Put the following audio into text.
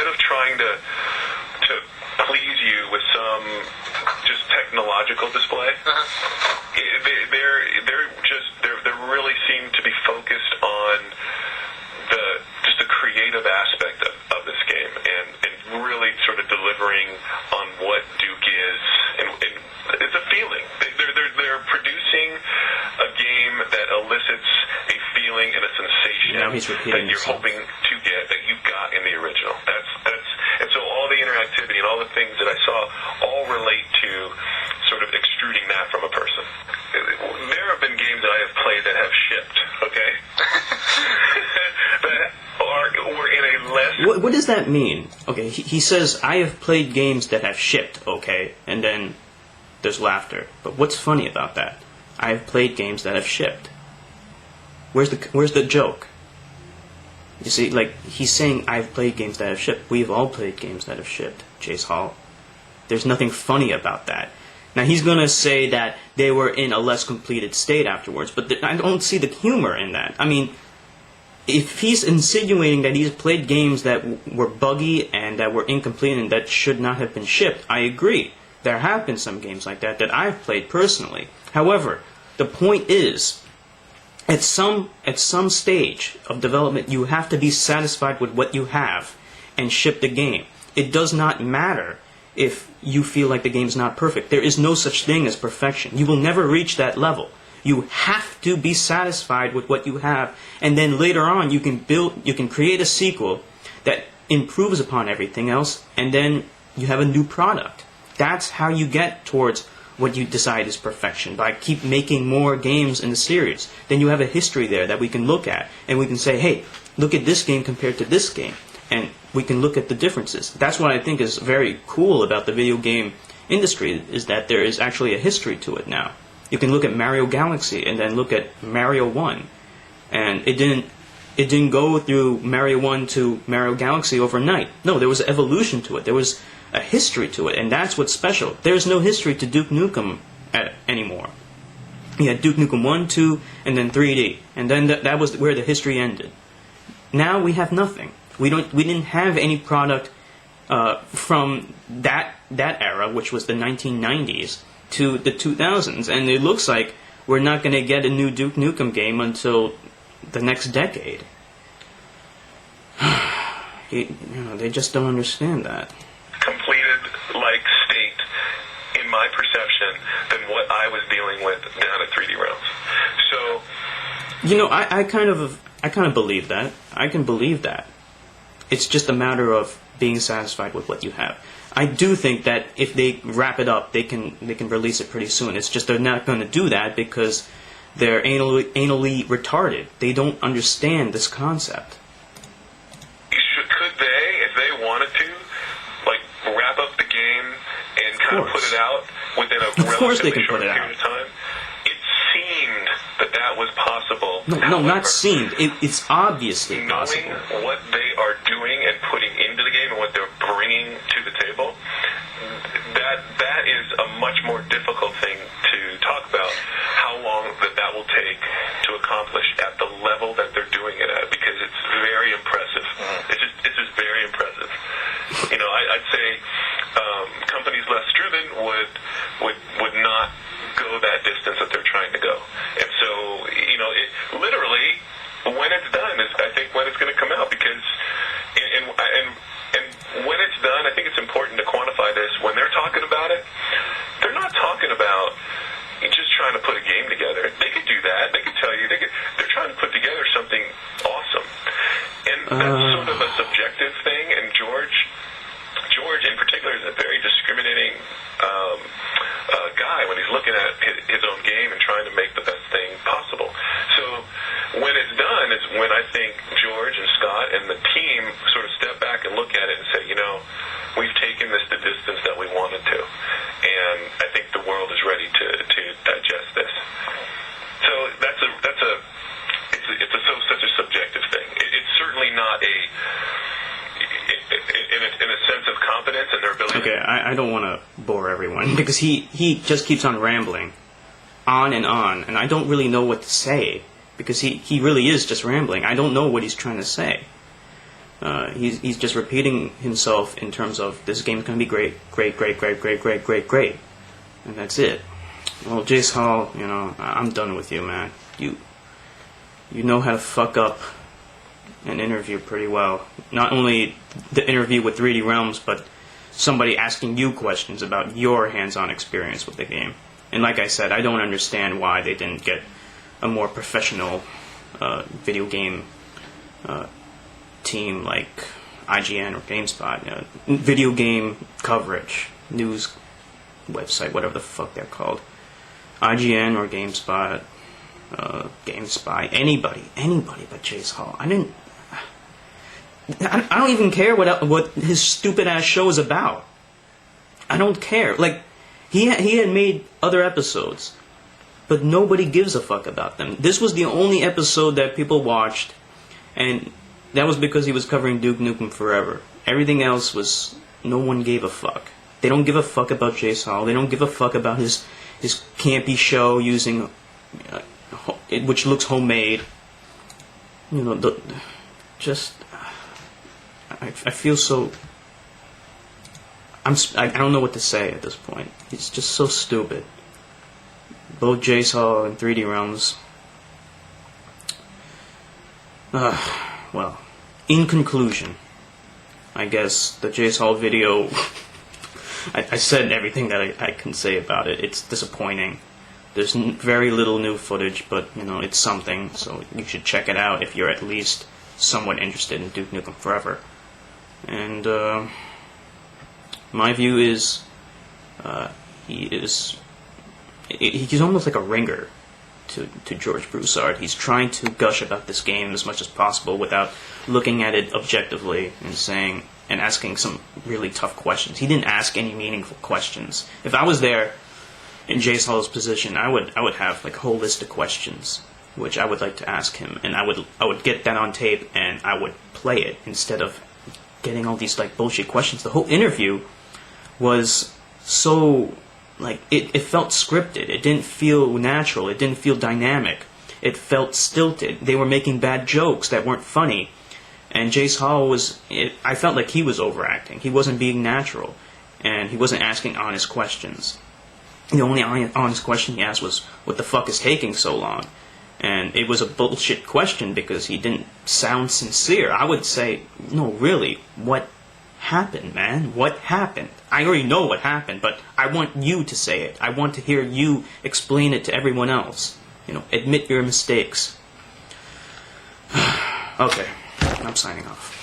instead of trying to please you with some just technological display, they really seem to be focused on the creative aspect of this game and really sort of delivering on what Duke is, and it's a feeling. They're producing a game that elicits a feeling and a sensation that you're hoping to get that you got in the original. And so all the interactivity and all the things that I saw all relate to sort of extruding that from a person. There have been games that I have played that have shipped, okay? that are in a less... What does that mean? Okay, he says, I have played games that have shipped, okay, and then there's laughter. But what's funny about that? I have played games that have shipped. Where's the joke? You see, like, he's saying I've played games that have shipped. We've all played games that have shipped, Jace Hall. There's nothing funny about that. Now, he's going to say that they were in a less completed state afterwards, but I don't see the humor in that. I mean, if he's insinuating that he's played games that were buggy and that were incomplete and that should not have been shipped, I agree. There have been some games like that I've played personally. However, the point is, at some stage of development, you have to be satisfied with what you have and ship the game. It does not matter if you feel like the game's not perfect. There is no such thing as perfection. You will never reach that level. You have to be satisfied with what you have, and then later on you can create a sequel that improves upon everything else, and then you have a new product. That's how you get towards what you decide is perfection, by keep making more games in the series. Then you have a history there that we can look at, and we can say, hey, look at this game compared to this game, and we can look at the differences. That's what I think is very cool about the video game industry, is that there is actually a history to it now. You can look at Mario Galaxy and then look at Mario 1, and it didn't go through Mario 1 to Mario Galaxy overnight. No, there was an evolution to it. There was a history to it, and that's what's special. There's no history to Duke Nukem anymore. You had Duke Nukem 1, 2, and then 3D, and then that was where the history ended. Now we have nothing. We didn't have any product from that era, which was the 1990s, to the 2000s, and it looks like we're not going to get a new Duke Nukem game until the next decade. They just don't understand that. Completed like state, in my perception, than what I was dealing with down at 3D Realms. So, I kind of believe that. I can believe that. It's just a matter of being satisfied with what you have. I do think that if they wrap it up, they can release it pretty soon. It's just they're not going to do that because they're anally retarded. They don't understand this concept. Could they, if they wanted to, like wrap up the game and kind of put it out within a relatively short period of time? It seemed that was possible. No, however, not seemed. It's obviously possible. Knowing what they are doing and putting into the game and what they're bringing to the table, that is a much more difficult thing to talk about. How long that will take to accomplish at the level that they're doing it at, because it's very impressive. It's just very impressive. I'd say companies less driven would not go that distance that they're trying to go. And so, it literally, when it's done, is I think when it's going to come out, because and when it's done, I think it's important to quantify this. When they're talking about it, they're not talking about just trying to put a game together. They could do that. They could tell you they're trying to put together something awesome, and that's sort of a subjective thing. And George in particular is a very discriminating guy when he's looking at his own game and trying to make the best thing possible. So when it's done is when I think George and Scott and the team sort of step back and look at it and say, we've taken this the distance that we wanted to, and I think the world is ready to digest this. So it's such a subjective thing. It's certainly not in a sense of competence and their ability. Okay, I don't want to bore everyone because he just keeps on rambling, on, and I don't really know what to say because he really is just rambling. I don't know what he's trying to say. He's just repeating himself in terms of this game's gonna be great, and that's it. Well, Jace Hall, I'm done with you, man. You know how to fuck up an interview pretty well. Not only the interview with 3D Realms, but somebody asking you questions about your hands-on experience with the game. And like I said, I don't understand why they didn't get a more professional video game team like IGN or GameSpot. Video game coverage, news website, whatever the fuck they're called. IGN or GameSpot, GameSpy, anybody but Jace Hall. I don't even care what his stupid ass show is about. I don't care. Like, he had made other episodes, but nobody gives a fuck about them. This was the only episode that people watched, and that was because he was covering Duke Nukem Forever. Everything else was, no one gave a fuck. They don't give a fuck about Jace Hall. They don't give a fuck about his campy show using, which looks homemade. I feel so. I don't know what to say at this point. It's just so stupid. Both Jace Hall and 3D Realms. Well, in conclusion, I guess the Jace Hall video, I said everything that I can say about it. It's disappointing. There's very little new footage, but, it's something, so you should check it out if you're at least somewhat interested in Duke Nukem Forever. And, my view is, he's almost like a ringer to George Broussard. He's trying to gush about this game as much as possible without looking at it objectively and asking some really tough questions. He didn't ask any meaningful questions. If I was there in Jace Hall's position, I would have like a whole list of questions which I would like to ask him, and I would get that on tape and I would play it instead of getting all these like bullshit questions. The whole interview was so like it felt scripted. It didn't feel natural. It didn't feel dynamic. It felt stilted. They were making bad jokes that weren't funny. And Jace Hall I felt like he was overacting. He wasn't being natural. And he wasn't asking honest questions. The only honest question he asked was, what the fuck is taking so long? And it was a bullshit question because he didn't sound sincere. I would say, no, really, what happened, man? What happened? I already know what happened, but I want you to say it. I want to hear you explain it to everyone else. Admit your mistakes. Okay, I'm signing off.